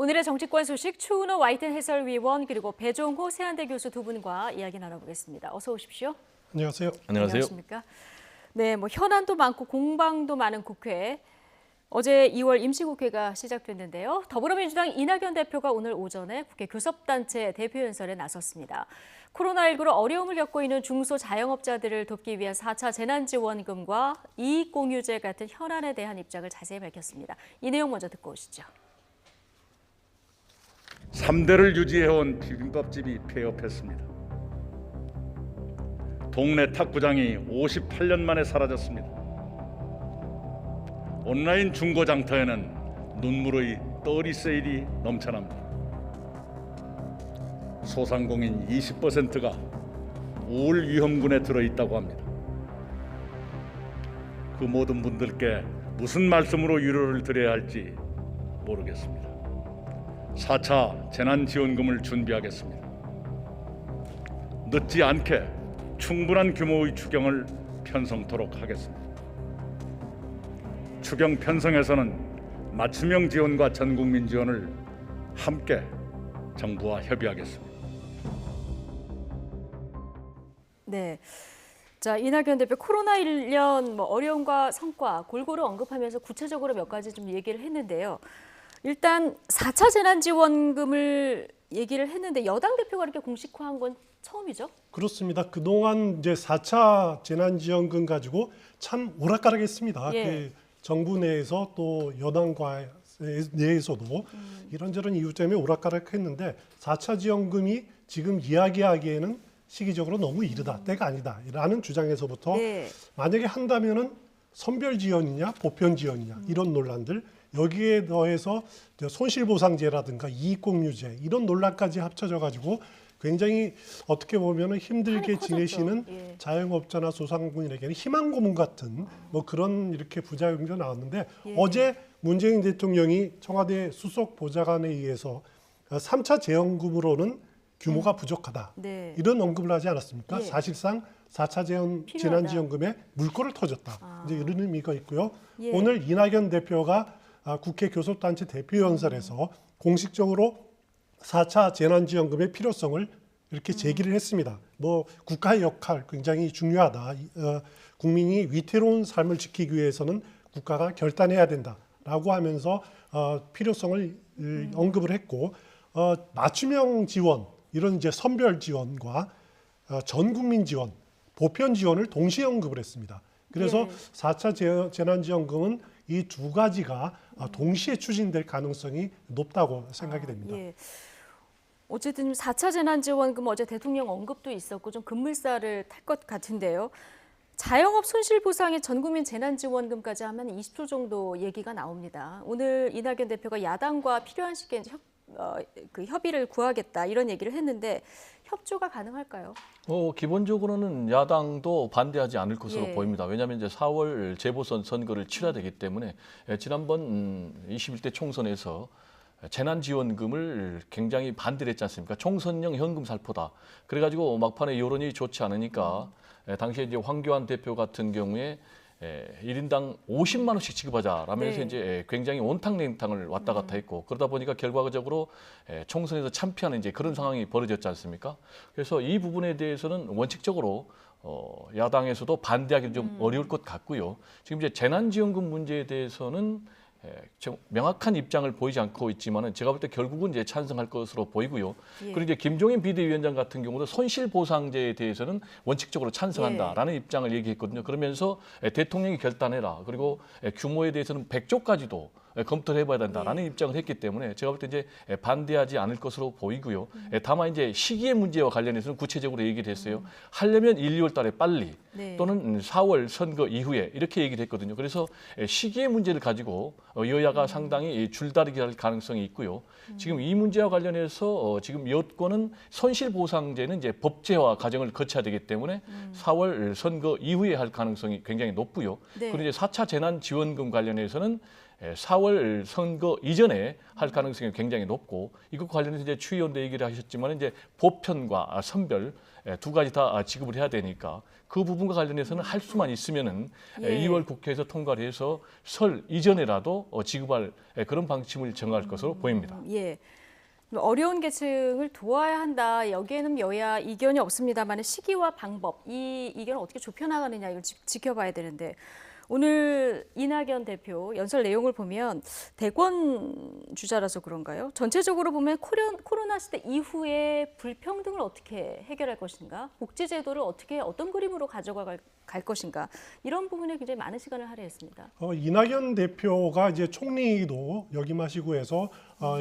오늘의 정치권 소식 추은호 와이튼 해설위원 그리고 배종호 세한대 교수 두 분과 이야기 나눠보겠습니다. 어서 오십시오. 안녕하세요. 안녕하세요. 안녕하십니까? 네, 현안도 많고 공방도 많은 국회. 어제 2월 임시국회가 시작됐는데요. 더불어민주당 이낙연 대표가 오늘 오전에 국회 교섭단체 대표연설에 나섰습니다. 코로나19로 어려움을 겪고 있는 중소자영업자들을 돕기 위한 4차 재난지원금과 이익공유제 같은 현안에 대한 입장을 자세히 밝혔습니다. 이 내용 먼저 듣고 오시죠. 3대를 유지해온 비빔밥집이 폐업했습니다. 동네 탁구장이 58년 만에 사라졌습니다. 온라인 중고장터에는 눈물의 떨이 세일이 넘쳐납니다. 소상공인 20%가 우울 위험군에 들어있다고 합니다. 그 모든 분들께 무슨 말씀으로 위로를 드려야 할지 모르겠습니다. 4차 재난지원금을 준비하겠습니다. 늦지 않게 충분한 규모의 추경을 편성토록 하겠습니다. 추경 편성에서는 맞춤형 지원과 전국민 지원을 함께 정부와 협의하겠습니다. 네. 자, 이낙연 대표 코로나1년 어려움과 성과 골고루 언급하면서 구체적으로 몇 가지 좀 얘기를 했는데요. 일단 4차 재난지원금을 얘기를 했는데 여당 대표가 이렇게 공식화한 건 처음이죠? 그렇습니다. 그동안 이제 4차 재난지원금 가지고 참 오락가락했습니다. 예. 정부 내에서 또 여당과 내에서도 이런저런 이유 때문에 오락가락했는데 4차 지원금이 지금 이야기하기에는 시기적으로 너무 이르다, 때가 아니다라는 주장에서부터 네. 만약에 한다면은 선별 지원이냐, 보편 지원이냐 이런 논란들 여기에 더해서 손실보상제라든가 이익공유제 이런 논란까지 합쳐져 가지고 굉장히 어떻게 보면은 힘들게 지내시는 예. 자영업자나 소상공인에게는 희망 고문 같은 그런 이렇게 부작용도 나왔는데 예. 어제 문재인 대통령이 청와대 수석 보좌관에 의해서 3차 재원금으로는 규모가 부족하다. 네. 이런 언급을 하지 않았습니까? 예. 사실상 4차 필요하다. 재난지원금에 물꼬를 터졌다. 이제 이런 의미가 있고요. 예. 오늘 이낙연 대표가 국회 교섭단체 대표연설에서 공식적으로 4차 재난지원금의 필요성을 이렇게 제기를 했습니다. 국가의 역할 굉장히 중요하다. 국민이 위태로운 삶을 지키기 위해서는 국가가 결단해야 된다라고 하면서 필요성을 언급을 했고 맞춤형 지원 이런 이제 선별 지원과 전 국민 지원, 보편 지원을 동시에 언급을 했습니다. 그래서 예. 4차 재난지원금은 이 두 가지가 동시에 추진될 가능성이 높다고 생각이 됩니다. 예. 어쨌든 4차 재난지원금 어제 대통령 언급도 있었고 좀 급물살을 탈 것 같은데요. 자영업 손실보상의 전국민 재난지원금까지 하면 20조 정도 얘기가 나옵니다. 오늘 이낙연 대표가 야당과 필요한 시기에 협의를 구하겠다 이런 얘기를 했는데 협조가 가능할까요? 기본적으로는 야당도 반대하지 않을 것으로 예. 보입니다. 왜냐하면 이제 4월 재보선 선거를 치러야 되기 때문에 지난번 21대 총선에서 재난지원금을 굉장히 반대를 했지 않습니까? 총선용 현금 살포다. 그래가지고 막판에 여론이 좋지 않으니까 당시에 이제 황교안 대표 같은 경우에 1인당 50만 원씩 지급하자라면서 네. 이제 굉장히 온탕냉탕을 왔다 갔다 했고 그러다 보니까 결과적으로 총선에서 참패하는 이제 그런 상황이 벌어졌지 않습니까? 그래서 이 부분에 대해서는 원칙적으로 야당에서도 반대하기 좀 어려울 것 같고요. 지금 이제 재난지원금 문제에 대해서는 좀 명확한 입장을 보이지 않고 있지만은 제가 볼 때 결국은 이제 찬성할 것으로 보이고요. 예. 그리고 이제 김종인 비대위원장 같은 경우도 손실보상제에 대해서는 원칙적으로 찬성한다라는 입장을 얘기했거든요. 그러면서 대통령이 결단해라. 그리고 규모에 대해서는 100조까지도 검토를 해봐야 된다라는 입장을 했기 때문에 제가 볼 때 이제 반대하지 않을 것으로 보이고요. 다만 이제 시기의 문제와 관련해서는 구체적으로 얘기를 했어요. 하려면 1, 2월 달에 빨리 네. 또는 4월 선거 이후에 이렇게 얘기를 했거든요. 그래서 시기의 문제를 가지고 여야가 상당히 줄다리기 할 가능성이 있고요. 지금 이 문제와 관련해서 지금 여권은 손실보상제는 이제 법제화 과정을 거쳐야 되기 때문에 4월 선거 이후에 할 가능성이 굉장히 높고요. 네. 그리고 이제 4차 재난지원금 관련해서는 4월 선거 이전에 할 가능성이 굉장히 높고 이것과 관련해서 이제 추의원도 얘기를 하셨지만 이제 보편과 선별 두 가지 다 지급을 해야 되니까 그 부분과 관련해서는 할 수만 있으면은 예. 2월 국회에서 통과를 해서 설 이전에라도 지급할 그런 방침을 정할 것으로 보입니다. 예. 어려운 계층을 도와야 한다. 여기에는 여야 이견이 없습니다만 시기와 방법, 이 이견을 어떻게 좁혀나가느냐 이걸 지켜봐야 되는데 오늘 이낙연 대표 연설 내용을 보면 대권 주자라서 그런가요? 전체적으로 보면 코로나 시대 이후에 불평등을 어떻게 해결할 것인가, 복지 제도를 어떤 그림으로 가져갈 것인가 이런 부분에 굉장히 많은 시간을 할애했습니다. 이낙연 대표가 이제 총리도 역임하시고 해서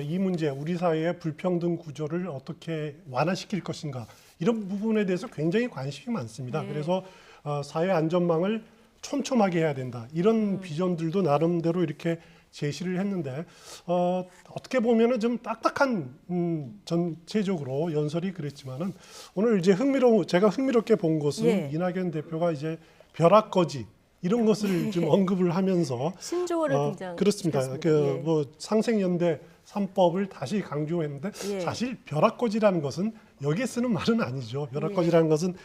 이 문제, 우리 사회의 불평등 구조를 어떻게 완화시킬 것인가 이런 부분에 대해서 굉장히 관심이 많습니다. 네. 그래서 사회 안전망을 촘촘하게 해야 된다. 이런 비전들도 나름대로 이렇게 제시를 했는데 어떻게 보면은 좀 딱딱한 전체적으로 연설이 그랬지만은 오늘 이제 제가 흥미롭게 본 것은 예. 이낙연 대표가 이제 벼락거지 이런 것을 좀 언급을 하면서 신조어를 등장. 그렇습니다. 뭐 상생연대 3법을 다시 강조했는데 예. 사실 벼락거지라는 것은 여기에 쓰는 말은 아니죠. 벼락거지라는 것은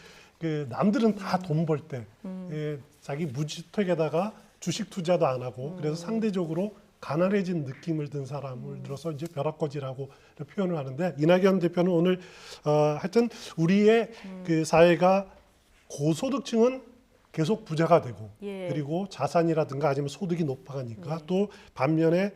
남들은 다 돈 벌 때 자기 무주택에다가 주식 투자도 안 하고 그래서 상대적으로 가난해진 느낌을 든 사람을 들어서 이제 벼락거지라고 표현을 하는데 이낙연 대표는 오늘 하여튼 우리의 그 사회가 고소득층은 계속 부자가 되고 예. 그리고 자산이라든가 아니면 소득이 높아가니까 또 반면에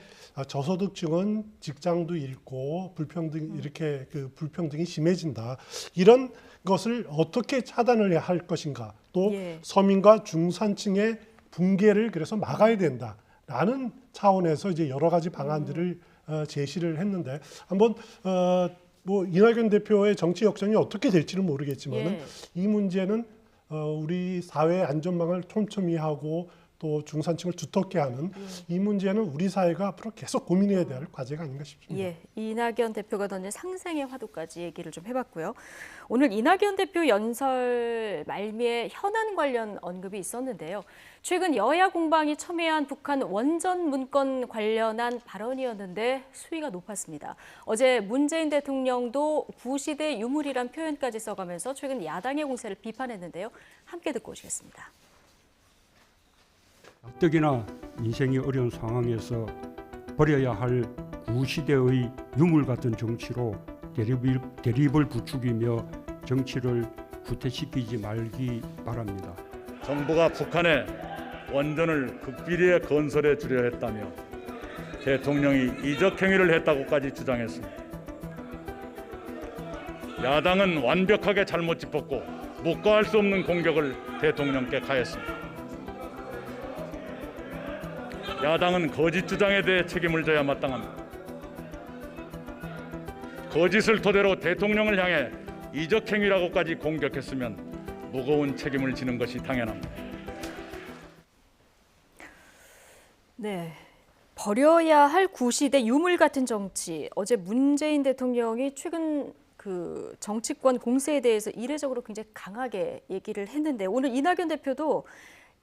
저소득층은 직장도 잃고 불평등 이렇게 불평등이 심해진다. 이런 것을 어떻게 차단을 할 것인가. 또 예. 서민과 중산층의 붕괴를 그래서 막아야 된다라는 차원에서 이제 여러 가지 방안들을 제시를 했는데 한번 뭐 이낙연 대표의 정치 역정이 어떻게 될지는 모르겠지만은 예. 이 문제는 우리 사회 안전망을 촘촘히 하고 또 중산층을 두텁게 하는 이 문제는 우리 사회가 앞으로 계속 고민해야 될 과제가 아닌가 싶습니다. 예, 이낙연 대표가 던진 상생의 화두까지 얘기를 좀 해봤고요. 오늘 이낙연 대표 연설 말미에 현안 관련 언급이 있었는데요. 최근 여야 공방이 첨예한 북한 원전 문건 관련한 발언이었는데 수위가 높았습니다. 어제 문재인 대통령도 구시대 유물이란 표현까지 써가면서 최근 야당의 공세를 비판했는데요. 함께 듣고 오시겠습니다. 가뜩이나 인생이 어려운 상황에서 버려야 할 구시대의 유물 같은 정치로 대립을 부추기며 정치를 후퇴시키지 말기 바랍니다. 정부가 북한에 원전을 극비리에 건설해 주려 했다며 대통령이 이적 행위를 했다고까지 주장했습니다. 야당은 완벽하게 잘못 짚었고 묵과할 수 없는 공격을 대통령께 가했습니다. 야당은 거짓 주장에 대해 책임을 져야 마땅합니다. 거짓을 토대로 대통령을 향해 이적 행위라고까지 공격했으면 무거운 책임을 지는 것이 당연합니다. 네, 버려야 할 구시대 유물 같은 정치. 어제 문재인 대통령이 최근 그 정치권 공세에 대해서 이례적으로 굉장히 강하게 얘기를 했는데 오늘 이낙연 대표도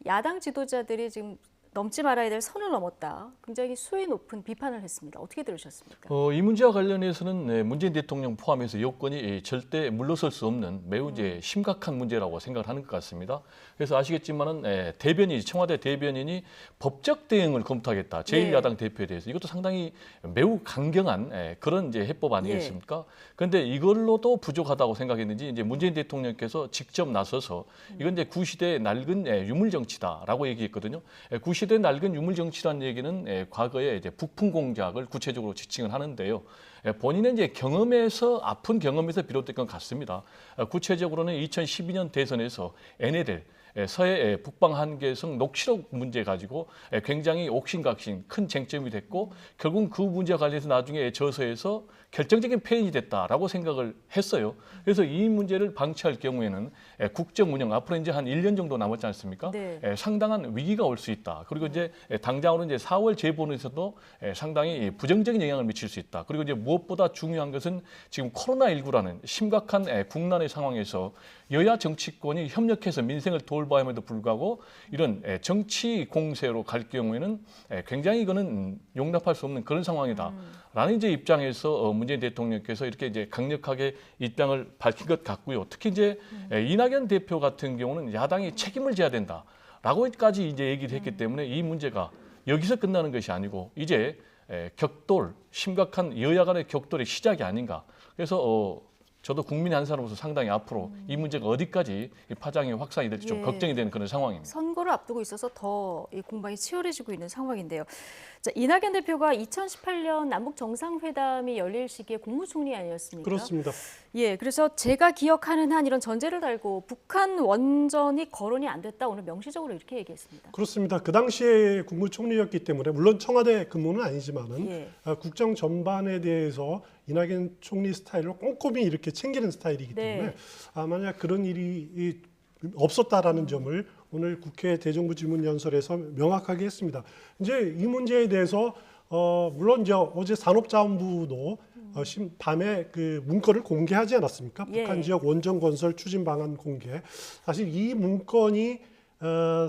야당 지도자들이 지금 넘지 말아야 될 선을 넘었다. 굉장히 수위 높은 비판을 했습니다. 어떻게 들으셨습니까? 이 문제와 관련해서는 문재인 대통령 포함해서 여권이 절대 물러설 수 없는 매우 이제 심각한 문제라고 생각을 하는 것 같습니다. 그래서 아시겠지만은 대변인 청와대 대변인이 법적 대응을 검토하겠다. 제1야당 대표에 대해서 이것도 상당히 매우 강경한 그런 이제 해법 아니겠습니까? 그런데 이걸로도 부족하다고 생각했는지 이제 문재인 대통령께서 직접 나서서 이건 이제 구시대의 낡은 유물 정치다라고 얘기했거든요. 구시대 낡은 유물 정치라는 얘기는 과거에 이제 북풍 공작을 구체적으로 지칭을 하는데요. 본인의 이제 경험에서 아픈 경험에서 비롯된 것 같습니다. 구체적으로는 2012년 대선에서 NLL 서해 북방 한계성 녹취록 문제 가지고 굉장히 옥신각신 큰 쟁점이 됐고 결국 그 문제와 관련해서 나중에 저서에서 결정적인 패인이 됐다라고 생각을 했어요. 그래서 이 문제를 방치할 경우에는 국정 운영 앞으로 이제 한 1년 정도 남았지 않습니까? 네. 상당한 위기가 올 수 있다. 그리고 이제 당장으로 이제 4월 재본에서도 상당히 부정적인 영향을 미칠 수 있다. 그리고 이제 무엇보다 중요한 것은 지금 코로나19라는 심각한 국난의 상황에서 여야 정치권이 협력해서 민생을 도울 돌봐임에도 불구하고 이런 정치 공세로 갈 경우에는 굉장히 이거는 용납할 수 없는 그런 상황이다라는 이제 입장에서 문재인 대통령께서 이렇게 이제 강력하게 입장을 밝힌 것 같고요. 특히 이제 이낙연 대표 같은 경우는 야당이 책임을 져야 된다라고까지 이제 얘기를 했기 때문에 이 문제가 여기서 끝나는 것이 아니고 이제 격돌, 심각한 여야 간의 격돌의 시작이 아닌가. 그래서 저도 국민의 한 사람으로서 상당히 앞으로 이 문제가 어디까지 이 파장이 확산이 될지 좀 예. 걱정이 되는 그런 상황입니다. 선거를 앞두고 있어서 더 이 공방이 치열해지고 있는 상황인데요. 자, 이낙연 대표가 2018년 남북 정상회담이 열릴 시기에 국무총리 아니었습니까? 그렇습니다. 예, 그래서 제가 기억하는 한 이런 전제를 달고 북한 원전이 거론이 안 됐다. 오늘 명시적으로 이렇게 얘기했습니다. 그렇습니다. 그 당시에 국무총리였기 때문에 물론 청와대 근무는 아니지만은 예. 국정 전반에 대해서 이낙연 총리 스타일로 꼼꼼히 이렇게 챙기는 스타일이기 네. 때문에 만약 그런 일이 없었다라는 점을 오늘 국회 대정부질문연설에서 명확하게 했습니다. 이제 이 문제에 대해서 물론 이제 어제 산업자원부도 밤에 그 문건을 공개하지 않았습니까? 예. 북한 지역 원전 건설 추진 방안 공개. 사실 이 문건이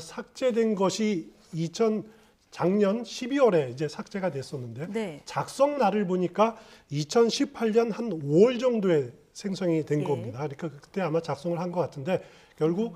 삭제된 것이 작년 12월에 이제 삭제가 됐었는데 네. 작성 날을 보니까 2018년 한 5월 정도에 생성이 된 예. 겁니다. 그러니까 그때 아마 작성을 한 것 같은데 결국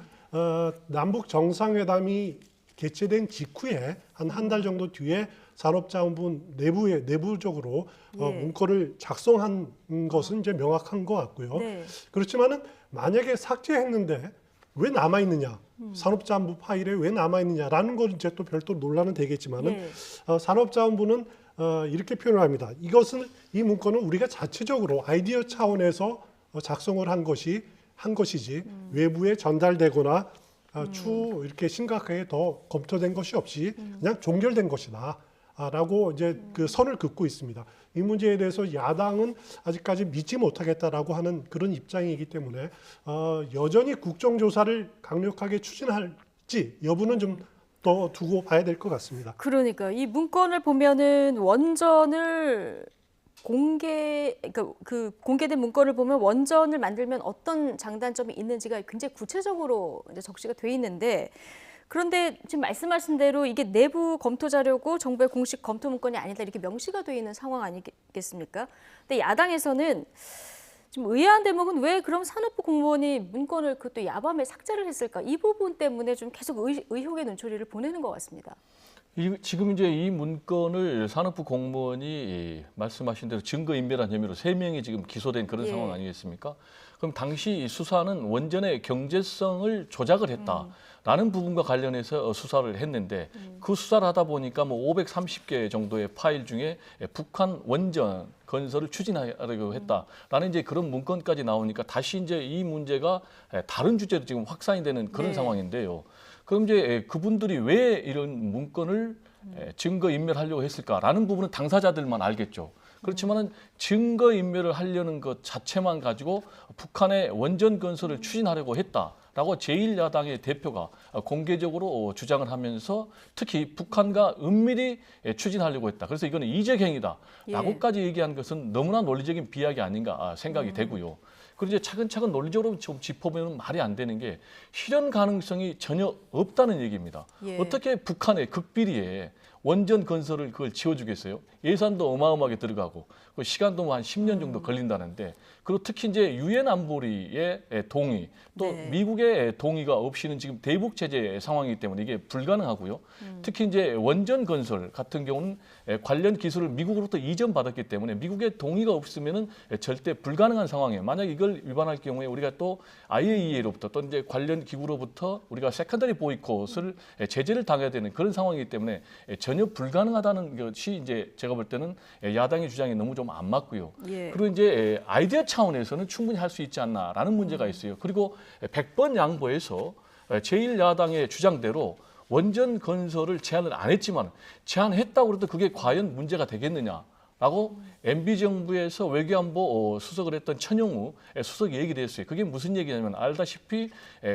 남북 정상회담이 개최된 직후에 한 달 정도 뒤에 산업자원부 내부적으로 예. 문건을 작성한 것은 이제 명확한 것 같고요. 네. 그렇지만은 만약에 삭제했는데 왜 남아 있느냐? 산업자원부 파일에 왜 남아 있느냐라는 건 이제 또 별도로 논란은 되겠지만은 예. 산업자원부는 이렇게 표현을 합니다. 이 문건은 우리가 자체적으로 아이디어 차원에서 작성을 한 것이지 외부에 전달되거나 추후 이렇게 심각하게 더 검토된 것이 없이 그냥 종결된 것이다. 라고 이제 그 선을 긋고 있습니다. 이 문제에 대해서 야당은 아직까지 믿지 못하겠다라고 하는 그런 입장이기 때문에 여전히 국정조사를 강력하게 추진할지 여부는 좀 더 두고 봐야 될 것 같습니다. 그러니까 이 문건을 보면은 원전을 그러니까 그 공개된 문건을 보면 원전을 만들면 어떤 장단점이 있는지가 굉장히 구체적으로 이제 적시가 돼 있는데 그런데 지금 말씀하신 대로 이게 내부 검토 자료고 정부의 공식 검토 문건이 아니다 이렇게 명시가 돼 있는 상황 아니겠습니까? 근데 야당에서는 지금 의아한 대목은 왜 그럼 산업부 공무원이 문건을 그것도 야밤에 삭제를 했을까? 이 부분 때문에 좀 계속 의혹의 눈초리를 보내는 것 같습니다. 지금 이제 이 문건을 산업부 공무원이 말씀하신 대로 증거인멸한 혐의로 3명이 지금 기소된 그런 예. 상황 아니겠습니까? 그럼 당시 수사는 원전의 경제성을 조작을 했다라는 부분과 관련해서 수사를 했는데 그 수사를 하다 보니까 뭐 530개 정도의 파일 중에 북한 원전 건설을 추진하려고 했다라는 이제 그런 문건까지 나오니까 다시 이제 이 문제가 다른 주제로 지금 확산이 되는 그런 네. 상황인데요. 그럼 이제 그분들이 왜 이런 문건을 증거 인멸하려고 했을까라는 부분은 당사자들만 알겠죠. 그렇지만은 증거 인멸을 하려는 것 자체만 가지고 북한의 원전 건설을 추진하려고 했다라고 제1야당의 대표가 공개적으로 주장을 하면서 특히 북한과 은밀히 추진하려고 했다. 그래서 이거는 이적행위다라고까지 얘기한 것은 너무나 논리적인 비약이 아닌가 생각이 되고요. 그리고 이제 차근차근 논리적으로 좀 짚어보면 말이 안 되는 게 실현 가능성이 전혀 없다는 얘기입니다. 예. 어떻게 북한의 극비리에 원전 건설을 그걸 지어주겠어요? 예산도 어마어마하게 들어가고 그 시간도 한 10년 정도 걸린다는데 그리고 특히 이제 유엔 안보리의 동의 또 네. 미국의 동의가 없이는 지금 대북 제재 상황이기 때문에 이게 불가능하고요. 특히 이제 원전 건설 같은 경우는 관련 기술을 미국으로부터 이전받았기 때문에 미국의 동의가 없으면은 절대 불가능한 상황이에요. 만약 이걸 위반할 경우에 우리가 또 IAEA로부터 또 이제 관련 기구로부터 우리가 세컨더리 보이콧을 제재를 당해야 되는 그런 상황이기 때문에 전혀 불가능하다는 것이 이제 제가 볼 때는 야당의 주장이 너무 좀 안 맞고요. 예. 그리고 이제 아이디어 차원에서는 충분히 할 수 있지 않나라는 문제가 있어요. 그리고 100번 양보해서 제1야당의 주장대로 원전 건설을 제한을 안 했지만 제한했다고 해도 그게 과연 문제가 되겠느냐라는 라고 MB 정부에서 외교안보 수석을 했던 천용우 수석이 얘기를 했어요. 그게 무슨 얘기냐면 알다시피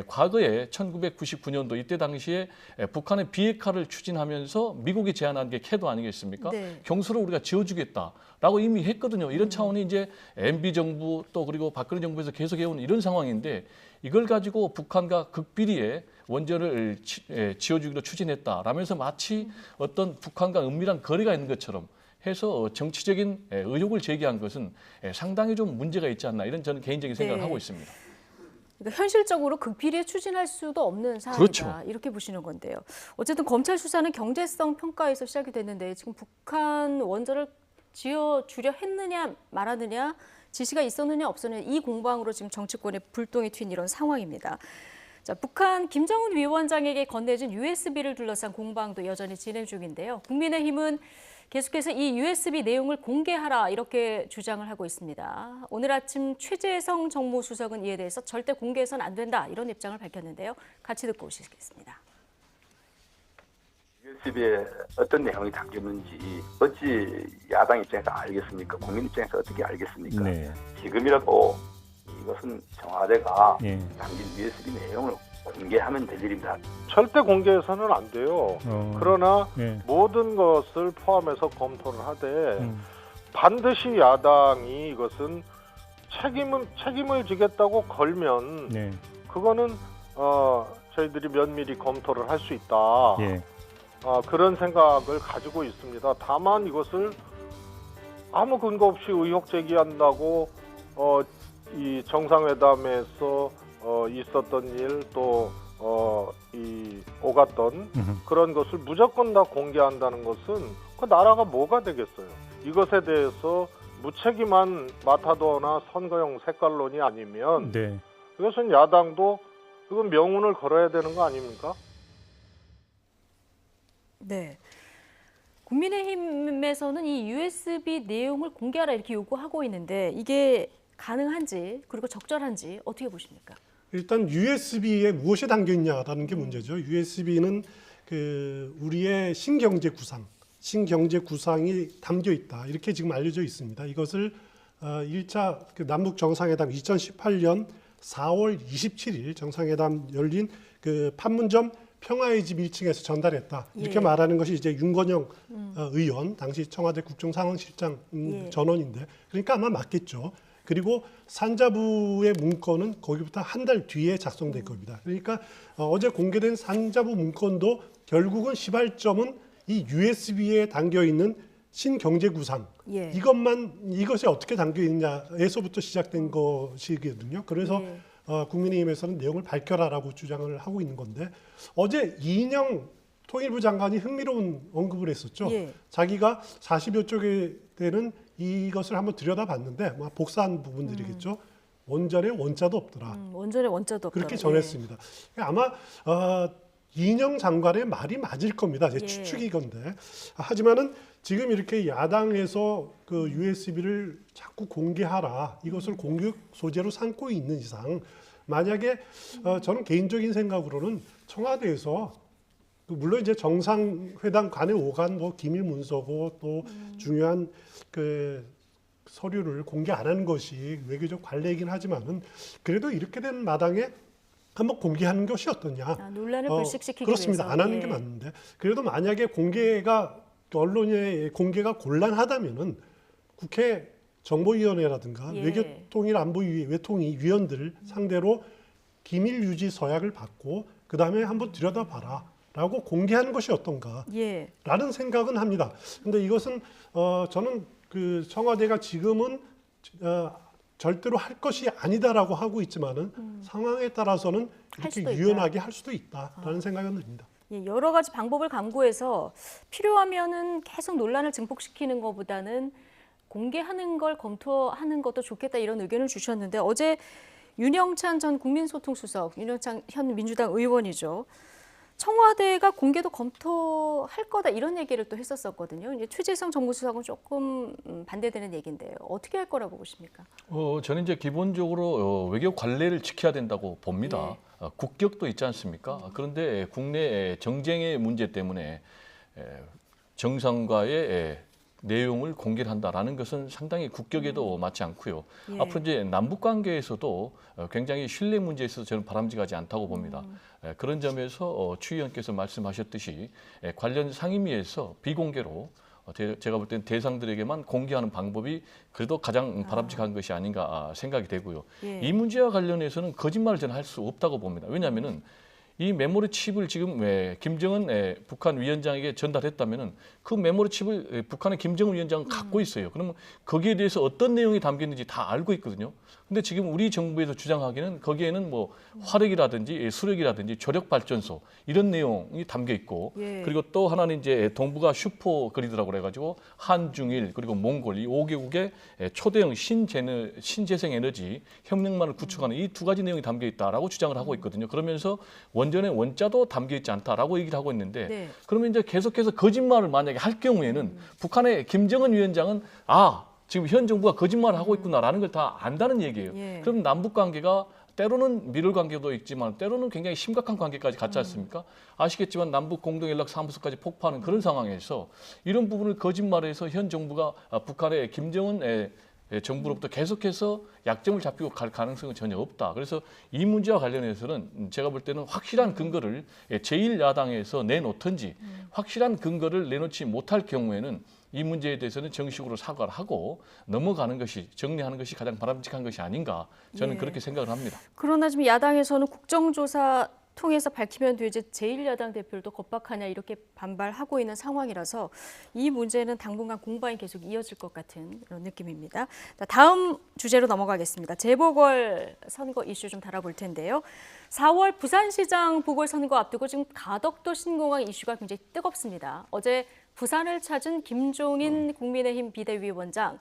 과거에 1999년도 이때 당시에 북한의 비핵화를 추진하면서 미국이 제안한 게 캐도 아니겠습니까? 네. 경수를 우리가 지어주겠다라고 이미 했거든요. 이런 차원이 이제 MB 정부 또 그리고 박근혜 정부에서 계속 해온 이런 상황인데 이걸 가지고 북한과 극비리에 원전을 지어주기로 추진했다라면서 마치 어떤 북한과 은밀한 거래가 있는 것처럼 해서 정치적인 의혹을 제기한 것은 상당히 좀 문제가 있지 않나 이런 저는 개인적인 생각을 네. 하고 있습니다. 그러니까 현실적으로 극비리에 추진할 수도 없는 사안이다. 그렇죠. 이렇게 보시는 건데요. 어쨌든 검찰 수사는 경제성 평가에서 시작이 됐는데 지금 북한 원전을 지어주려 했느냐 말았느냐 지시가 있었느냐 없었느냐 이 공방으로 지금 정치권에 불똥이 튄 이런 상황입니다. 자, 북한 김정은 위원장에게 건네진 USB를 둘러싼 공방도 여전히 진행 중인데요. 국민의힘은 계속해서 이 USB 내용을 공개하라 이렇게 주장을 하고 있습니다. 오늘 아침 최재성 정무수석은 이에 대해서 절대 공개해서는 안 된다 이런 입장을 밝혔는데요. 같이 듣고 오시겠습니다. USB에 어떤 내용이 담겼는지 어찌 야당 입장에서 알겠습니까? 국민 입장에서 어떻게 알겠습니까? 네. 지금이라도 이것은 청와대가 예. 담긴 USB 내용을 공개하면 될 일입니다. 절대 공개해서는 안 돼요. 그러나 예. 모든 것을 포함해서 검토를 하되 반드시 야당이 이것은 책임을 지겠다고 걸면 네. 그거는 저희들이 면밀히 검토를 할 수 있다. 예. 그런 생각을 가지고 있습니다. 다만 이것을 아무 근거 없이 의혹 제기한다고 이 정상회담에서 있었던 일 또 이 오갔던 그런 것을 무조건 다 공개한다는 것은 그 나라가 뭐가 되겠어요. 이것에 대해서 무책임한 마타도어나 선거용 색깔론이 아니면 네. 이것은 야당도 이건 명운을 걸어야 되는 거 아닙니까? 네. 국민의힘에서는 이 USB 내용을 공개하라 이렇게 요구하고 있는데 이게 가능한지 그리고 적절한지 어떻게 보십니까? 일단 USB에 무엇이 담겨 있냐라는 게 문제죠. USB는 우리의 신경제 구상이 담겨 있다. 이렇게 지금 알려져 있습니다. 이것을 1차 남북 정상회담 2018년 4월 27일 정상회담 열린 판문점 평화의 집 1층에서 전달했다. 이렇게 예. 말하는 것이 이제 윤건영 의원, 당시 청와대 국정상황실장 예. 전원인데, 그러니까 아마 맞겠죠. 그리고 산자부의 문건은 거기부터 한 달 뒤에 작성될 겁니다. 그러니까 어제 공개된 산자부 문건도 결국은 시발점은 이 USB에 담겨 있는 신경제구상 예. 이것이 어떻게 담겨 있냐에서부터 시작된 것이거든요. 그래서 예. 국민의힘에서는 내용을 밝혀라라고 주장을 하고 있는 건데 어제 이인영 통일부 장관이 흥미로운 언급을 했었죠. 예. 자기가 40여 쪽에 되는 이것을 한번 들여다봤는데 복사한 부분들이겠죠. 원전에 원자도 없더라. 원전에 원자도 없다. 그렇게 전했습니다. 아마 이인영 장관의 말이 맞을 겁니다. 제 예. 추측이건데. 하지만은 지금 이렇게 야당에서 그 USB를 자꾸 공개하라. 이것을 공격 소재로 삼고 있는 이상 만약에 저는 개인적인 생각으로는 청와대에서 물론 이제 정상회담 간에 오간 기밀 문서고 또 중요한 서류를 공개 안 하는 것이 외교적 관례이긴 하지만은 그래도 이렇게 된 마당에 한번 공개하는 것이 어떠냐. 논란을 불식시키기 그렇습니다. 위해서. 안 하는 예. 게 맞는데 그래도 만약에 언론의 공개가 곤란하다면은 국회 정보위원회라든가 예. 외교통일안보위 외통위원들 상대로 기밀 유지 서약을 받고 그 다음에 한번 들여다봐라라고 공개하는 것이 어떤가라는 예. 생각은 합니다. 근데 이것은 저는 청와대가 지금은 절대로 할 것이 아니다라고 하고 있지만은 상황에 따라서는 이렇게 수도 있다. 유연하게 할 수도 있다라는 생각은 듭니다. 예, 여러 가지 방법을 강구해서 필요하면은 계속 논란을 증폭시키는 것보다는 공개하는 걸 검토하는 것도 좋겠다 이런 의견을 주셨는데 어제 윤영찬 전 국민소통수석, 윤영찬 현 민주당 의원이죠. 청와대가 공개도 검토할 거다 이런 얘기를 또 했었거든요. 이제 최재성 정무수석은 조금 반대되는 얘기인데요. 어떻게 할 거라고 보십니까? 저는 이제 기본적으로 외교 관례를 지켜야 된다고 봅니다. 네. 국격도 있지 않습니까? 그런데 국내 정쟁의 문제 때문에 정상과의 내용을 공개를 한다라는 것은 상당히 국격에도 맞지 않고요. 예. 앞으로 이제 남북 관계에서도 굉장히 신뢰 문제에 있어서 저는 바람직하지 않다고 봅니다. 그런 점에서 추 의원께서 말씀하셨듯이 관련 상임위에서 비공개로 제가 볼 때는 대상들에게만 공개하는 방법이 그래도 가장 바람직한 것이 아닌가 생각이 되고요. 예. 이 문제와 관련해서는 거짓말을 저는 할 수 없다고 봅니다. 왜냐하면은 이 메모리 칩을 지금 김정은 북한 위원장에게 전달했다면은 그 메모리 칩을 북한의 김정은 위원장은 갖고 있어요. 그러면 거기에 대해서 어떤 내용이 담겼는지 다 알고 있거든요. 근데 지금 우리 정부에서 주장하기는 거기에는 뭐 화력이라든지 수력이라든지 조력 발전소 이런 내용이 담겨 있고 예. 그리고 또 하나는 이제 동북아 슈퍼 그리드라고 그래가지고 한중일 그리고 몽골 이 5개국의 초대형 신재생 에너지 협력망을 구축하는 이 두 가지 내용이 담겨 있다라고 주장을 하고 있거든요. 그러면서 원전의 원자도 담겨 있지 않다라고 얘기를 하고 있는데 네. 그러면 이제 계속해서 거짓말을 만약에 할 경우에는 북한의 김정은 위원장은 지금 현 정부가 거짓말을 하고 있구나라는 걸 다 안다는 얘기예요. 예. 그럼 남북 관계가 때로는 미룰 관계도 있지만 때로는 굉장히 심각한 관계까지 갔지 않습니까? 아시겠지만 남북 공동연락사무소까지 폭파하는 그런 상황에서 이런 부분을 거짓말해서 현 정부가 북한의 김정은 정부로부터 계속해서 약점을 잡히고 갈 가능성은 전혀 없다. 그래서 이 문제와 관련해서는 제가 볼 때는 확실한 근거를 제1야당에서 내놓든지 확실한 근거를 내놓지 못할 경우에는 이 문제에 대해서는 정식으로 사과를 하고 넘어가는 것이 정리하는 것이 가장 바람직한 것이 아닌가 저는 예. 그렇게 생각을 합니다. 그러나 지금 야당에서는 국정조사 통해서 밝히면 되지 제1야당 대표를 또 겁박하냐 이렇게 반발하고 있는 상황이라서 이 문제는 당분간 공방이 계속 이어질 것 같은 그런 느낌입니다. 다음 주제로 넘어가겠습니다. 재보궐 선거 이슈 좀 다뤄볼 텐데요. 4월 부산시장 보궐선거 앞두고 지금 가덕도 신공항 이슈가 굉장히 뜨겁습니다. 어제 부산을 찾은 김종인 국민의힘 비대위원장,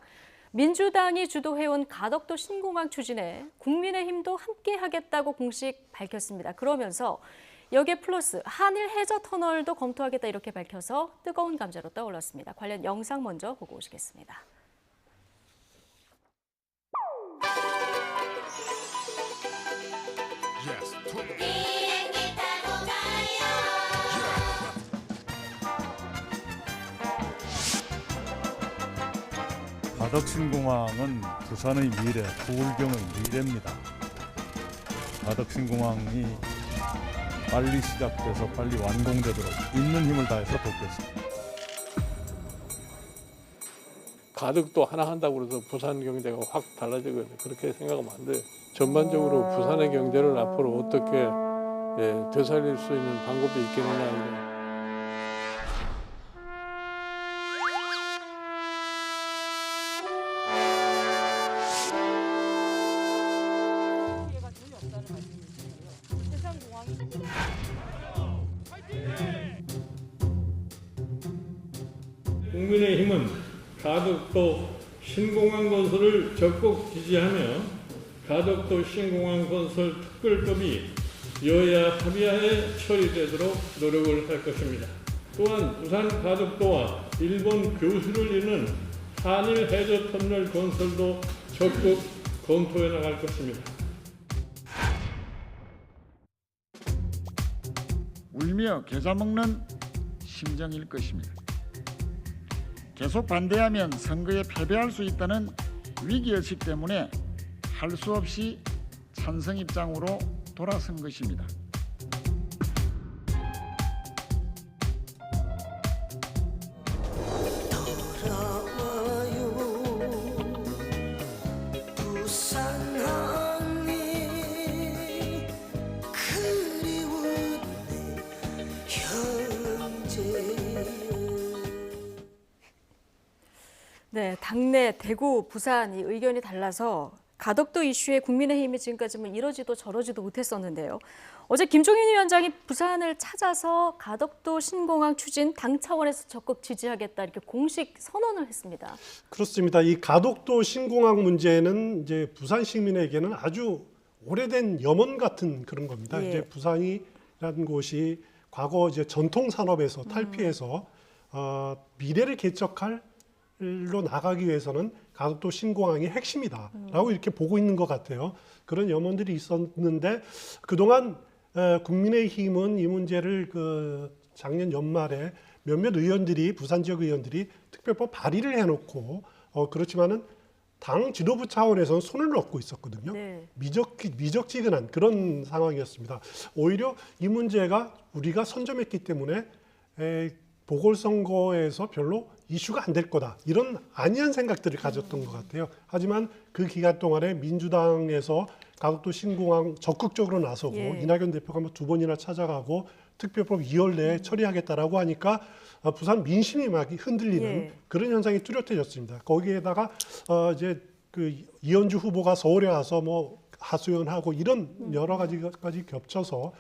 민주당이 주도해온 가덕도 신공항 추진에 국민의힘도 함께하겠다고 공식 밝혔습니다. 그러면서 여기에 플러스 한일 해저 터널도 검토하겠다 이렇게 밝혀서 뜨거운 감자로 떠올랐습니다. 관련 영상 먼저 보고 오시겠습니다. 가덕신공항은 부산의 미래, 부울경의 미래입니다. 가덕신공항이 빨리 시작돼서 빨리 완공되도록 있는 힘을 다해서 돕겠습니다. 가덕도 하나 한다고 해서 부산 경제가 확 달라지거든요. 그렇게 생각하면 안 돼요. 전반적으로 부산의 경제를 앞으로 어떻게 되살릴 수 있는 방법이 있겠느냐 이런. 국민의힘은 가덕도 신공항 건설을 적극 지지하며 가덕도 신공항 건설 특별법이 여야 합의하에 처리되도록 노력을 할 것입니다. 또한 부산 가덕도와 일본 교수를 잇는 한일 해저 터널 건설도 적극 검토해 나갈 것입니다. 울며 겨자 먹는 심정일 것입니다. 계속 반대하면 선거에 패배할 수 있다는 위기의식 때문에 할 수 없이 찬성 입장으로 돌아선 것입니다. 네, 당내 대구, 부산 이 의견이 달라서 가덕도 이슈에 국민의힘이 지금까지 뭐 이러지도 저러지도 못했었는데요. 어제 김종인 위원장이 부산을 찾아서 가덕도 신공항 추진 당 차원에서 적극 지지하겠다 이렇게 공식 선언을 했습니다. 그렇습니다. 이 가덕도 신공항 문제는 이제 부산 시민에게는 아주 오래된 염원 같은 그런 겁니다. 예. 이제 부산이라는 곳이 과거 이제 전통 산업에서 탈피해서 미래를 개척할 로 나가기 위해서는 가덕도 신공항이 핵심이다라고 이렇게 보고 있는 것 같아요. 그런 염원들이 있었는데 그동안 국민의힘은 이 문제를 작년 연말에 몇몇 의원들이 부산 지역 의원들이 특별법 발의를 해놓고 그렇지만은 당 지도부 차원에서는 손을 놓고 있었거든요. 네. 미적지근한 그런 상황이었습니다. 오히려 이 문제가 우리가 선점했기 때문에 보궐선거에서 별로 이슈가 안 될 거다. 이런 안이한 생각들을 가졌던 것 같아요. 하지만 그 기간 동안에 민주당에서 가덕도 신공항 적극적으로 나서고 예. 이낙연 대표가 뭐 2번이나 찾아가고 특별법 2월 내에 처리하겠다라고 하니까 부산 민심이 막 흔들리는 예. 그런 현상이 뚜렷해졌습니다. 거기에다가 이제 그 이현주 후보가 서울에 와서 뭐 하소연하고 이런 여러 가지까지 겹쳐서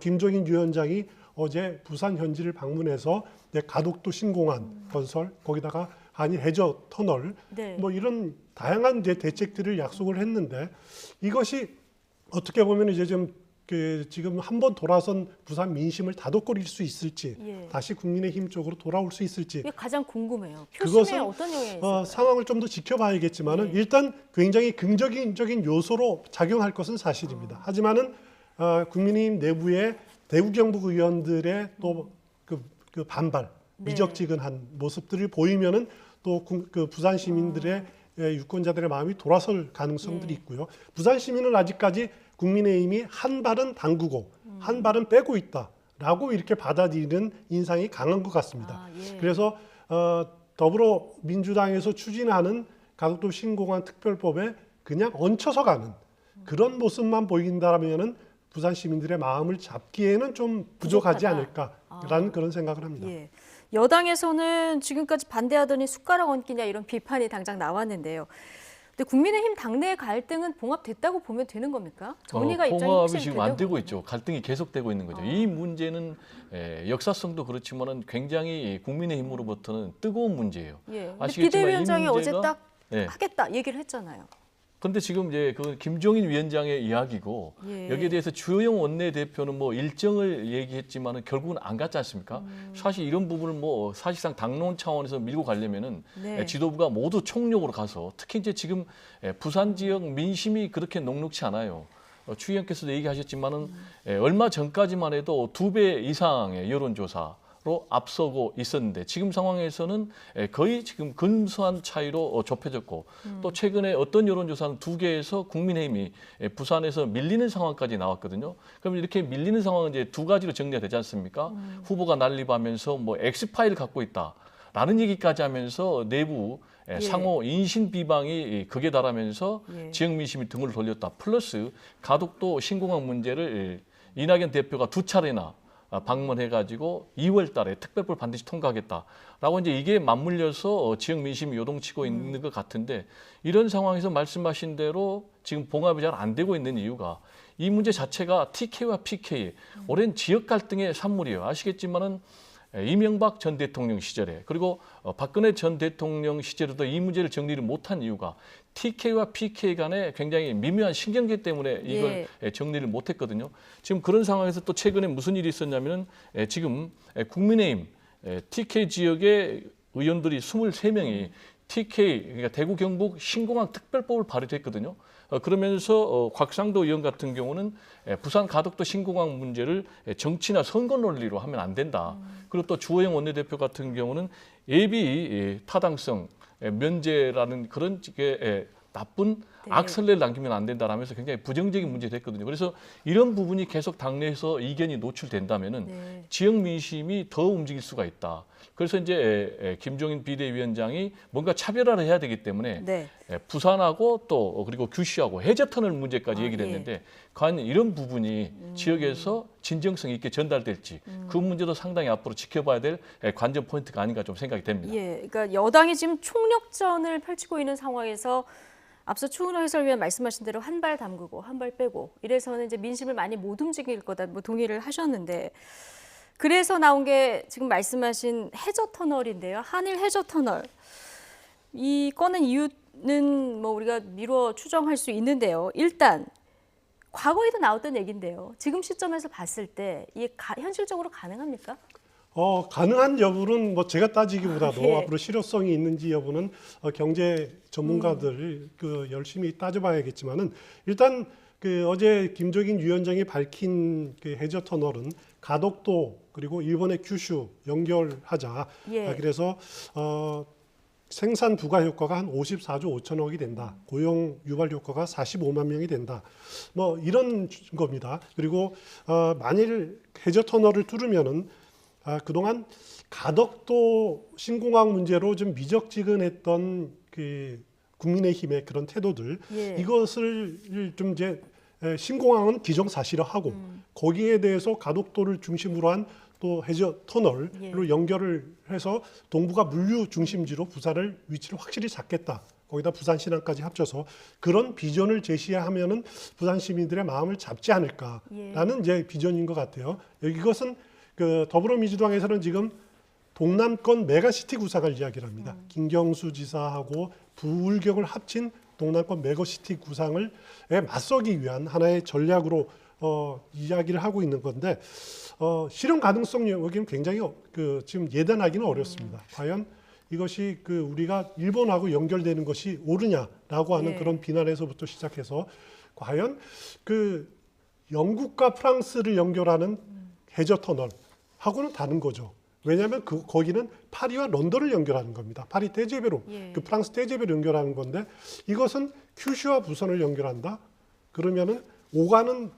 김종인 위원장이 어제 부산 현지를 방문해서 가덕도 신공항 건설 거기다가 한일 해저 터널 네. 뭐 이런 다양한 이제 대책들을 약속을 했는데 이것이 어떻게 보면 이제 좀 지금 한번 돌아선 부산 민심을 다독거릴 수 있을지 예. 다시 국민의힘 쪽으로 돌아올 수 있을지 이게 가장 궁금해요. 표심에 그것은 어떤 영향이 있을까요? 상황을 좀 더 지켜봐야겠지만은 네. 일단 굉장히 긍정적인 요소로 작용할 것은 사실입니다. 하지만은 국민의힘 내부의 대구 경북 의원들의 또 그 반발, 네. 미적지근한 모습들을 보이면은 또 그 부산 시민들의 유권자들의 마음이 돌아설 가능성들이 네. 있고요. 부산 시민은 아직까지 국민의힘이 한 발은 당구고 한 발은 빼고 있다라고 이렇게 받아들이는 인상이 강한 것 같습니다. 예. 그래서 더불어민주당에서 추진하는 가덕도 신공항 특별법에 그냥 얹혀서 가는 그런 모습만 보인다면은 부산 시민들의 마음을 잡기에는 좀 부족하지 부족하다. 않을까라는 그런 생각을 합니다. 예. 여당에서는 지금까지 반대하더니 숟가락 얹기냐 이런 비판이 당장 나왔는데요. 근데 국민의힘 당내 갈등은 봉합됐다고 보면 되는 겁니까? 정리가 입장이 봉합이 확실히 지금 안 되고 있죠. 갈등이 계속되고 있는 거죠. 이 문제는 역사성도 그렇지만은 굉장히 국민의힘으로부터는 뜨거운 문제예요. 예. 근데 아시겠지만 비대위원장이 이 어제 문제가- 딱 네. 하겠다 얘기를 했잖아요. 근데 지금 이제 그 김종인 위원장의 이야기고 예. 여기에 대해서 주호영 원내대표는 뭐 일정을 얘기했지만은 결국은 안 갔지 않습니까? 사실 이런 부분을 뭐 사실상 당론 차원에서 밀고 가려면은 네. 지도부가 모두 총력으로 가서 특히 이제 지금 부산 지역 민심이 그렇게 녹록치 않아요. 추 의원께서도 얘기하셨지만은 얼마 전까지만 해도 2배 이상의 여론조사. 로 앞서고 있었는데 지금 상황에서는 거의 지금 근소한 차이로 좁혀졌고 또 최근에 어떤 여론조사는 2개에서 국민의힘이 부산에서 밀리는 상황까지 나왔거든요. 그럼 이렇게 밀리는 상황은 이제 2가지로 정리가 되지 않습니까? 후보가 난립하면서 뭐 엑스파일을 갖고 있다라는 얘기까지 하면서 내부 상호 인신 비방이 극에 달하면서 지역 민심이 등을 돌렸다. 플러스 가덕도 신공항 문제를 이낙연 대표가 2차례나 방문해가지고 2월 달에 특별법 반드시 통과하겠다라고 이제 이게 맞물려서 지역 민심이 요동치고 있는 것 같은데 이런 상황에서 말씀하신 대로 지금 봉합이 잘 안 되고 있는 이유가 이 문제 자체가 TK와 PK, 오랜 지역 갈등의 산물이에요. 아시겠지만은 이명박 전 대통령 시절에 그리고 박근혜 전 대통령 시절에도 이 문제를 정리를 못한 이유가 TK와 PK 간에 굉장히 미묘한 신경계 때문에 이걸 정리를 못했거든요. 지금 그런 상황에서 또 최근에 무슨 일이 있었냐면은 지금 국민의힘 TK 지역의 의원들이 23명이 TK 그러니까 대구 경북 신공항 특별법을 발의했거든요. 그러면서 곽상도 의원 같은 경우는 부산 가덕도 신공항 문제를 정치나 선거 논리로 하면 안 된다. 그리고 또 주호영 원내대표 같은 경우는 예비 타당성 면제라는 그런 나쁜 악설레를 남기면 안 된다라면서 굉장히 부정적인 문제가 됐거든요. 그래서 이런 부분이 계속 당내에서 이견이 노출된다면은 지역 민심이 더 움직일 수가 있다. 그래서 이제 김종인 비대위원장이 뭔가 차별화를 해야 되기 때문에 부산하고 또 그리고 규슈하고 해저터널 문제까지 얘기를 했는데 과연 이런 부분이 지역에서 진정성 있게 전달될지 그 문제도 상당히 앞으로 지켜봐야 될 관전 포인트가 아닌가 좀 생각이 됩니다. 예, 그러니까 여당이 지금 총력전을 펼치고 있는 상황에서 앞서 추은호 해설위원 말씀하신 대로 한 발 담그고 한 발 빼고 이래서는 이제 민심을 많이 못 움직일 거다 뭐 동의를 하셨는데 그래서 나온 게 지금 말씀하신 해저 터널인데요. 한일 해저 터널. 이 꺼낸 이유는 뭐 우리가 미루어 추정할 수 있는데요. 일단 과거에도 나왔던 얘기인데요. 지금 시점에서 봤을 때 이게 현실적으로 가능합니까? 가능한 여부는 뭐 제가 따지기보다도 예. 앞으로 실효성이 있는지 여부는 경제 전문가들 열심히 따져봐야겠지만은 일단 어제 김종인 위원장이 밝힌 해저 터널은 가덕도 그리고 일본의 규슈 연결하자. 예. 그래서 생산 부가 효과가 한 54조 5천억이 된다. 고용 유발 효과가 45만 명이 된다. 뭐 이런 겁니다. 그리고 만일 해저 터널을 뚫으면은 그동안 가덕도 신공항 문제로 좀 미적지근했던 그 국민의힘의 그런 태도들 예. 이것을 좀 이제 신공항은 기정사실화하고 거기에 대해서 가덕도를 중심으로 한 또 해저 터널로 연결을 해서 동부가 물류 중심지로 부산을 위치를 확실히 잡겠다. 거기다 부산 신항까지 합쳐서 그런 비전을 제시하면은 부산 시민들의 마음을 잡지 않을까라는 이제 비전인 것 같아요. 이것은 그 더불어민주당에서는 지금 동남권 메가시티 구상을 이야기를 합니다. 김경수 지사하고 부울경을 합친 동남권 메가시티 구상을 맞서기 위한 하나의 전략으로 이야기를 하고 있는 건데 실현 가능성 여기는 굉장히 지금 예단하기는 어렵습니다. 과연 이것이 우리가 일본하고 연결되는 것이 옳으냐라고 하는 그런 비난에서부터 시작해서 과연 영국과 프랑스를 연결하는 해저 터널하고는 다른 거죠. 왜냐하면 거기는 파리와 런던을 연결하는 겁니다. 파리 떼제베로, 프랑스 떼제베로 연결하는 건데 이것은 큐슈와 부산을 연결한다. 그러면은 오가는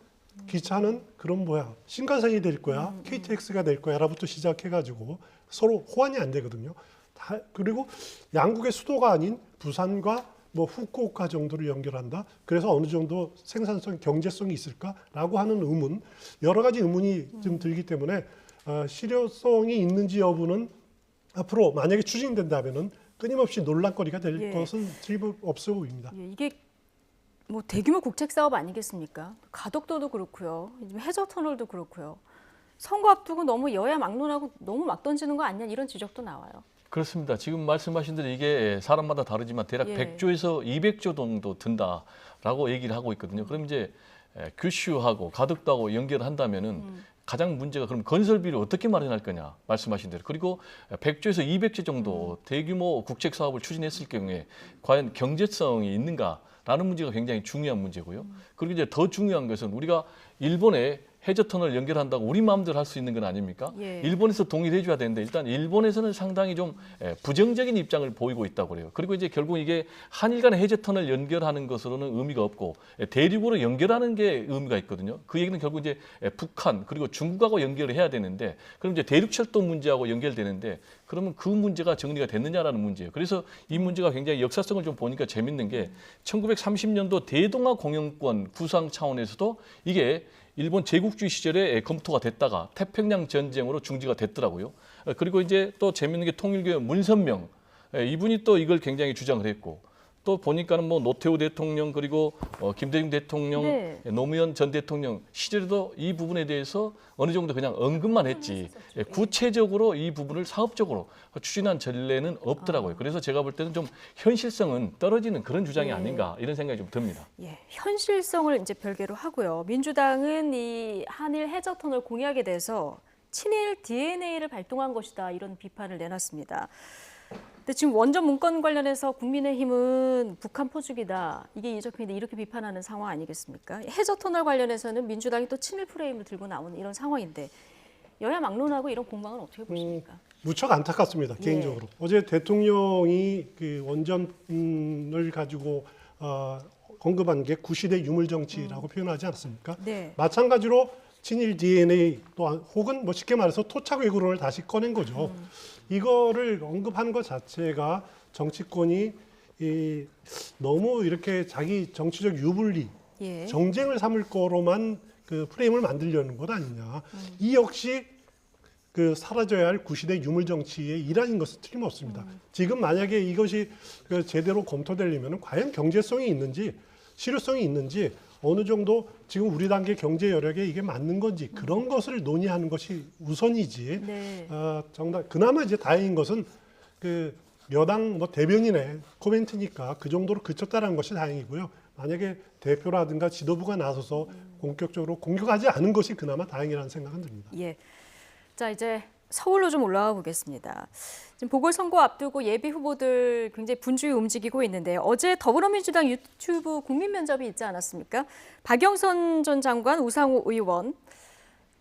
기차는 그럼 신간선이 될 거야, KTX가 될 거야라부터 시작해가지고 서로 호환이 안 되거든요. 그리고 양국의 수도가 아닌 부산과 후쿠오카 정도를 연결한다. 그래서 어느 정도 생산성, 경제성이 있을까라고 하는 의문, 여러 가지 의문이 좀 들기 때문에 실효성이 있는지 여부는 앞으로 만약에 추진된다면은 끊임없이 논란거리가 될 것은 틀림없어 보입니다. 이게 뭐 대규모 국책 사업 아니겠습니까? 가덕도도 그렇고요. 해저 터널도 그렇고요. 선거 앞두고 너무 여야 막론하고 너무 막 던지는 거 아니냐 이런 지적도 나와요. 그렇습니다. 지금 말씀하신 대로 이게 사람마다 다르지만 대략 100조에서 200조 정도 든다라고 얘기를 하고 있거든요. 그럼 이제 규슈하고 가덕도하고 연결을 한다면은 가장 문제가 그럼 건설비를 어떻게 마련할 거냐 말씀하신 대로. 그리고 100조에서 200조 정도 대규모 국책 사업을 추진했을 경우에 과연 경제성이 있는가라는 문제가 굉장히 중요한 문제고요. 그리고 이제 더 중요한 것은 우리가 일본에 해저 터널 연결한다고 우리 마음대로 할 수 있는 건 아닙니까? 일본에서 동의를 해줘야 되는데 일단 일본에서는 상당히 좀 부정적인 입장을 보이고 있다고 그래요. 그리고 이제 결국 이게 한일 간의 해저 터널 연결하는 것으로는 의미가 없고 대륙으로 연결하는 게 의미가 있거든요. 그 얘기는 결국 이제 북한 그리고 중국하고 연결을 해야 되는데 그럼 이제 대륙철도 문제하고 연결되는데 그러면 그 문제가 정리가 됐느냐라는 문제예요. 그래서 이 문제가 굉장히 역사성을 좀 보니까 재밌는 게 1930년도 대동아 공영권 구상 차원에서도 이게 일본 제국주의 시절에 검토가 됐다가 태평양 전쟁으로 중지가 됐더라고요. 그리고 이제 또 재밌는 게 통일교의 문선명 이분이 또 이걸 굉장히 주장을 했고 또 보니까는 노태우 대통령 그리고 김대중 대통령, 노무현 전 대통령 시절에도 이 부분에 대해서 어느 정도 그냥 언급만 했지 구체적으로 이 부분을 사업적으로 추진한 전례는 없더라고요. 그래서 제가 볼 때는 좀 현실성은 떨어지는 그런 주장이 아닌가 이런 생각이 좀 듭니다. 현실성을 이제 별개로 하고요. 민주당은 이 한일 해저 터널 공약에 대해서 친일 DNA를 발동한 것이다 이런 비판을 내놨습니다. 근데 지금 원전 문건 관련해서 국민의힘은 북한 포죽이다. 이게 이적행위다. 이렇게 비판하는 상황 아니겠습니까? 해저 터널 관련해서는 민주당이 또 친일 프레임을 들고 나오는 이런 상황인데 여야 막론하고 이런 공방은 어떻게 보십니까? 무척 안타깝습니다. 개인적으로. 어제 대통령이 원전을 가지고 언급한 게 구시대 유물 정치라고 표현하지 않았습니까? 마찬가지로 친일 DNA 또한 혹은 쉽게 말해서 토착 왜구론을 다시 꺼낸 거죠. 이거를 언급한 것 자체가 정치권이 너무 이렇게 자기 정치적 유불리, 정쟁을 삼을 거로만 프레임을 만들려는 것 아니냐. 이 역시 사라져야 할 구시대 유물 정치의 일환인 것은 틀림없습니다. 지금 만약에 이것이 제대로 검토되려면 과연 경제성이 있는지 실효성이 있는지 어느 정도 지금 우리 단계 경제 여력에 이게 맞는 건지 그런 것을 논의하는 것이 우선이지. 정말 그나마 이제 다행인 것은 여당 대변인의 코멘트니까 그 정도로 그쳤다는 것이 다행이고요. 만약에 대표라든가 지도부가 나서서 본격적으로 공격하지 않은 것이 그나마 다행이라는 생각은 듭니다. 자, 이제 서울로 좀 올라가 보겠습니다. 지금 보궐선거 앞두고 예비 후보들 굉장히 분주히 움직이고 있는데 어제 더불어민주당 유튜브 국민 면접이 있지 않았습니까? 박영선 전 장관, 우상호 의원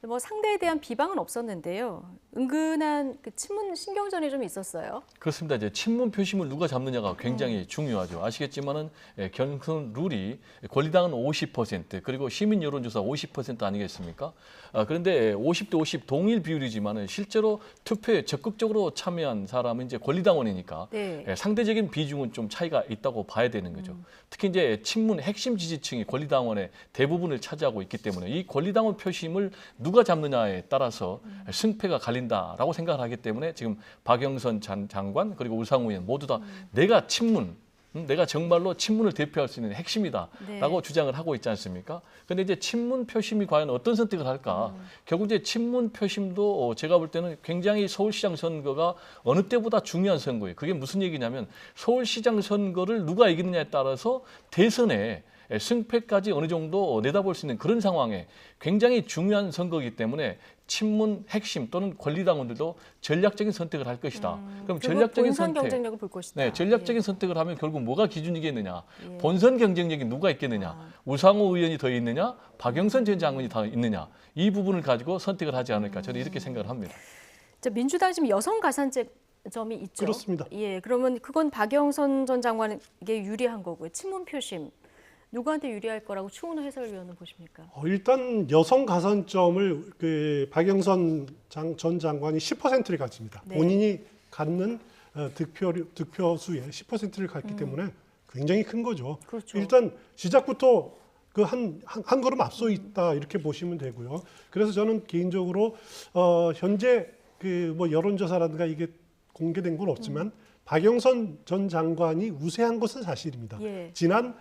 뭐 상대에 대한 비방은 없었는데요. 은근한 그 친문 신경전이 좀 있었어요. 그렇습니다. 이제 친문 표심을 누가 잡느냐가 굉장히 중요하죠. 아시겠지만은 경선 룰이 권리당은 50% 그리고 시민 여론조사 50% 아니겠습니까? 그런데 50대 50 동일 비율이지만은 실제로 투표에 적극적으로 참여한 사람은 이제 권리당원이니까 네. 상대적인 비중은 좀 차이가 있다고 봐야 되는 거죠. 특히 이제 친문 핵심 지지층이 권리당원의 대부분을 차지하고 있기 때문에 이 권리당원 표심을 누가 잡느냐에 따라서 승패가 갈린다라고 생각을 하기 때문에 지금 박영선 장관 그리고 우상호 의원 모두 다 내가 친문, 내가 정말로 친문을 대표할 수 있는 핵심이다라고 주장을 하고 있지 않습니까? 그런데 이제 친문 표심이 과연 어떤 선택을 할까? 결국 이제 친문 표심도 제가 볼 때는 굉장히 서울시장 선거가 어느 때보다 중요한 선거예요. 그게 무슨 얘기냐면 서울시장 선거를 누가 이기느냐에 따라서 대선에 승패까지 어느 정도 내다볼 수 있는 그런 상황에 굉장히 중요한 선거이기 때문에 친문 핵심 또는 권리당원들도 전략적인 선택을 할 것이다. 그럼 전략적인 본선 선택, 경쟁력을 볼 것이다. 네, 전략적인 선택을 하면 결국 뭐가 기준이겠느냐? 본선 경쟁력이 누가 있겠느냐? 우상호 의원이 더 있느냐? 박영선 전 장관이 더 있느냐? 이 부분을 가지고 선택을 하지 않을까? 저는 이렇게 생각을 합니다. 자, 민주당 지금 여성 가산점이 있죠. 그렇습니다. 예, 그러면 그건 박영선 전 장관에게 유리한 거고요. 친문 표심 누구한테 유리할 거라고 추은호 해설위원은 보십니까? 일단 여성 가산점을 그 박영선 전 장관이 10%를 가집니다. 네. 본인이 갖는 득표수의 10%를 갖기 때문에 굉장히 큰 거죠. 그렇죠. 일단 시작부터 그 한 걸음 앞서 있다 이렇게 보시면 되고요. 그래서 저는 개인적으로 현재 그 뭐 여론조사라든가 이게 공개된 건 없지만 박영선 전 장관이 우세한 것은 사실입니다. 예. 지난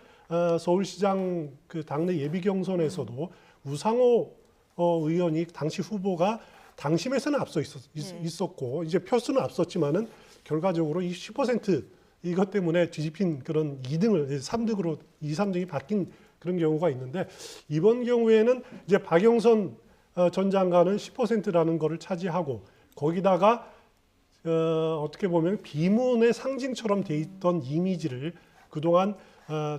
서울시장 그 당내 예비 경선에서도 우상호 의원이 당시 후보가 당심에서는 앞서 있었고 이제 표수는 앞섰지만은 결과적으로 이 10% 이것 때문에 뒤집힌 그런 2등을 3등으로 2, 3등이 바뀐 그런 경우가 있는데 이번 경우에는 이제 박영선 전 장관은 10%라는 거를 차지하고 거기다가 어떻게 보면 비문의 상징처럼 돼 있던 이미지를 그동안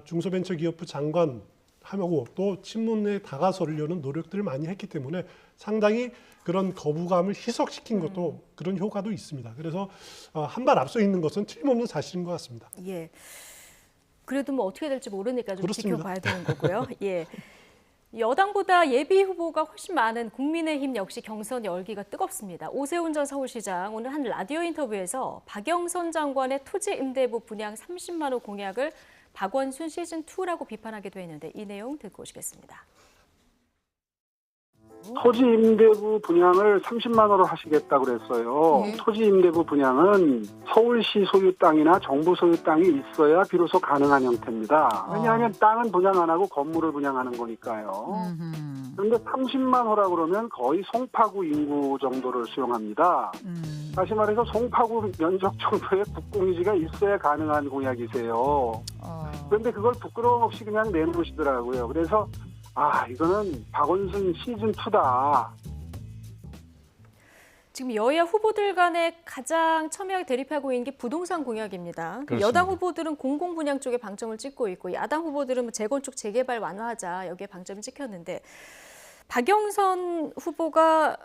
중소벤처기업부 장관하고 또 친문에 다가서려는 노력들을 많이 했기 때문에 상당히 그런 거부감을 희석시킨 것도 그런 효과도 있습니다. 그래서 한 발 앞서 있는 것은 틀림없는 사실인 것 같습니다. 예. 그래도 뭐 어떻게 될지 모르니까 좀 그렇습니다. 지켜봐야 되는 거고요. 예. 여당보다 예비 후보가 훨씬 많은 국민의힘 역시 경선 열기가 뜨겁습니다. 오세훈 전 서울시장 오늘 한 라디오 인터뷰에서 박영선 장관의 토지 임대부 분양 30만 호 공약을 박원순 시즌2라고 비판하기도 했는데 이 내용 듣고 오시겠습니다. 토지 임대부 분양을 30만 호로 하시겠다고 그랬어요. 토지 임대부 분양은 서울시 소유 땅이나 정부 소유 땅이 있어야 비로소 가능한 형태입니다. 왜냐하면 땅은 분양 안 하고 건물을 분양하는 거니까요. 그런데 30만 호라고 그러면 거의 송파구 인구 정도를 수용합니다. 다시 말해서 송파구 면적 정도의 국공유지가 있어야 가능한 공약이세요. 그런데 그걸 부끄러움 없이 그냥 내놓으시더라고요. 그래서 이거는 박원순 시즌2다. 지금 여야 후보들 간에 가장 첨예하게 대립하고 있는 게 부동산 공약입니다. 그렇습니다. 여당 후보들은 공공분양 쪽에 방점을 찍고 있고 야당 후보들은 재건축 재개발 완화하자 여기에 방점을 찍혔는데 박영선 후보가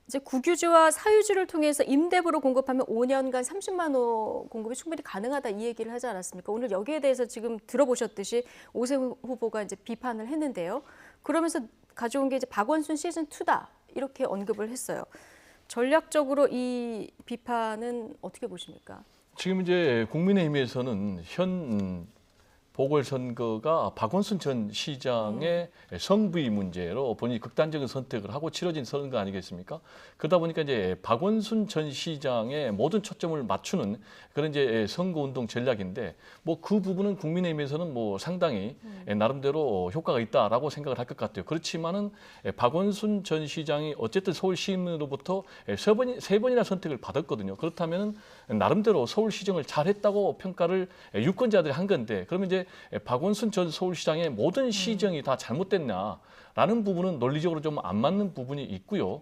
이제 국유지와 사유지를 통해서 임대부로 공급하면 5년간 30만 호 공급이 충분히 가능하다 이 얘기를 하지 않았습니까? 오늘 여기에 대해서 지금 들어보셨듯이 오세훈 후보가 이제 비판을 했는데요. 그러면서 가져온 게 이제 박원순 시즌2다 이렇게 언급을 했어요. 전략적으로 이 비판은 어떻게 보십니까? 지금 이제 국민의힘에서는 현 보궐선거가 박원순 전 시장의 성부위 문제로 본인이 극단적인 선택을 하고 치러진 선거 아니겠습니까? 그러다 보니까 이제 박원순 전 시장의 모든 초점을 맞추는 그런 이제 선거운동 전략인데 뭐 그 부분은 국민의힘에서는 뭐 상당히 나름대로 효과가 있다라고 생각을 할 것 같아요. 그렇지만은 박원순 전 시장이 어쨌든 서울 시민으로부터 세 번이나 선택을 받았거든요. 그렇다면 나름대로 서울시정을 잘했다고 평가를 유권자들이 한 건데 그러면 이제 박원순 전 서울시장의 모든 시정이 다 잘못됐냐라는 부분은 논리적으로 좀 안 맞는 부분이 있고요.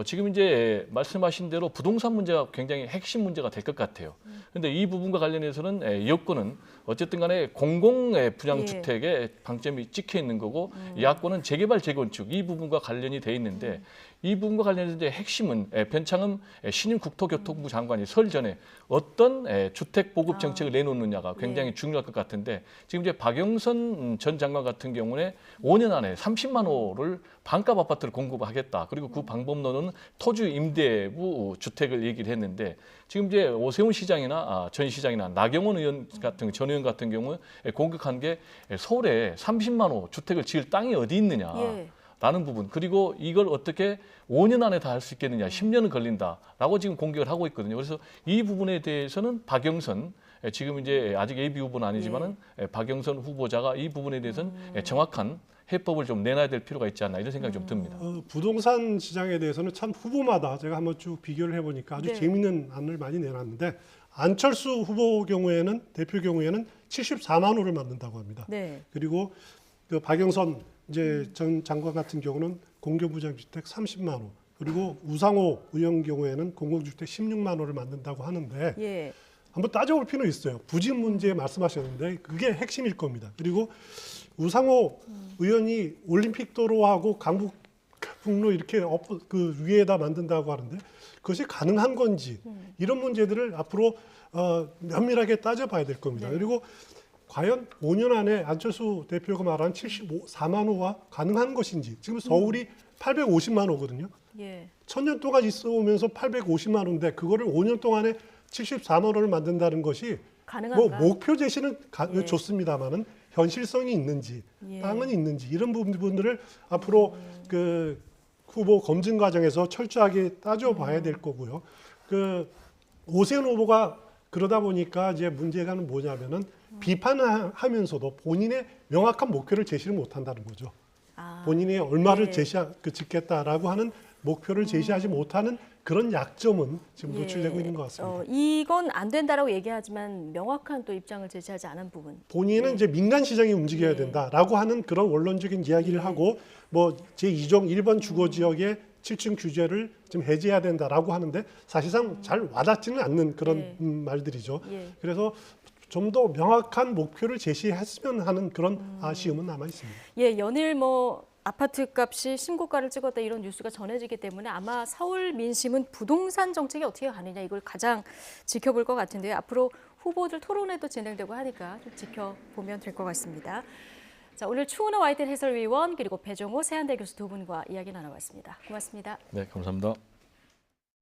지금 이제 말씀하신 대로 부동산 문제가 굉장히 핵심 문제가 될 것 같아요. 그런데 이 부분과 관련해서는 여권은 어쨌든 간에 공공의 분양주택에 방점이 찍혀 있는 거고 야권은 재개발 재건축 이 부분과 관련이 돼 있는데 이 부분과 관련해서 이제 핵심은 변창흠 신임 국토교통부 장관이 설 전에 어떤 주택 보급 정책을 내놓느냐가 굉장히 중요할 것 같은데 지금 이제 박영선 전 장관 같은 경우에 5년 안에 30만 호를 반값 아파트를 공급하겠다. 그리고 그 방법론은 토지 임대부 주택을 얘기를 했는데 지금 이제 오세훈 시장이나 전 시장이나 나경원 의원 같은 전 의원 같은 경우 공격한 게 서울에 30만 호 주택을 지을 땅이 어디 있느냐. 라는 부분 그리고 이걸 어떻게 5년 안에 다 할 수 있겠느냐 10년은 걸린다라고 지금 공격을 하고 있거든요. 그래서 이 부분에 대해서는 박영선 지금 이제 아직 예비 후보는 아니지만은 박영선 후보자가 이 부분에 대해서는 정확한 해법을 좀 내놔야 될 필요가 있지 않나 이런 생각이 좀 듭니다. 부동산 시장에 대해서는 참 후보마다 제가 한번 쭉 비교를 해보니까 아주 재미있는 안을 많이 내놨는데 안철수 후보 경우에는 대표 경우에는 74만 호를 만든다고 합니다. 그리고 그 박영선 이제 전 장관 같은 경우는 공개부장주택 30만 호 그리고 우상호 의원 경우에는 공공주택 16만 호를 만든다고 하는데 한번 따져볼 필요는 있어요. 부진 문제 말씀하셨는데 그게 핵심일 겁니다. 그리고 우상호 의원이 올림픽 도로하고 강북북로 이렇게 그 위에다 만든다고 하는데 그것이 가능한 건지 이런 문제들을 앞으로 면밀하게 따져봐야 될 겁니다. 그리고 과연 5년 안에 안철수 대표가 말한 74만 호가 가능한 것인지 지금 서울이 850만 호거든요. 1000년 동안 있어 오면서 850만 호인데 그거를 5년 동안에 74만 호를 만든다는 것이 가능한가? 뭐 목표 제시는 좋습니다만은 현실성이 있는지 땅은 있는지 이런 부분들을 앞으로 그 후보 검증 과정에서 철저하게 따져봐야 될 거고요. 그 오세훈 후보가 그러다 보니까 이제 문제가 뭐냐면은 비판을 하면서도 본인의 명확한 목표를 제시를 못한다는 거죠. 본인이 얼마를 짓겠다라고 하는 목표를 제시하지 못하는 그런 약점은 지금 노출되고 있는 것 같습니다. 이건 안 된다라고 얘기하지만 명확한 또 입장을 제시하지 않은 부분. 본인은 이제 민간 시장이 움직여야 된다라고 하는 그런 원론적인 이야기를 하고 뭐 제2종 1번 주거 지역의 7층 규제를 좀 해제해야 된다라고 하는데 사실상 잘 와닿지는 않는 그런 말들이죠. 그래서 좀 더 명확한 목표를 제시했으면 하는 그런 아쉬움은 남아 있습니다. 연일 아파트 값이 신고가를 찍었다 이런 뉴스가 전해지기 때문에 아마 서울 민심은 부동산 정책이 어떻게 가느냐 이걸 가장 지켜볼 것 같은데요. 앞으로 후보들 토론회도 진행되고 하니까 좀 지켜보면 될 것 같습니다. 자, 오늘 추은호 와이튼 해설위원 그리고 배종호 세한대 교수 두 분과 이야기 나눠봤습니다. 고맙습니다. 네, 감사합니다.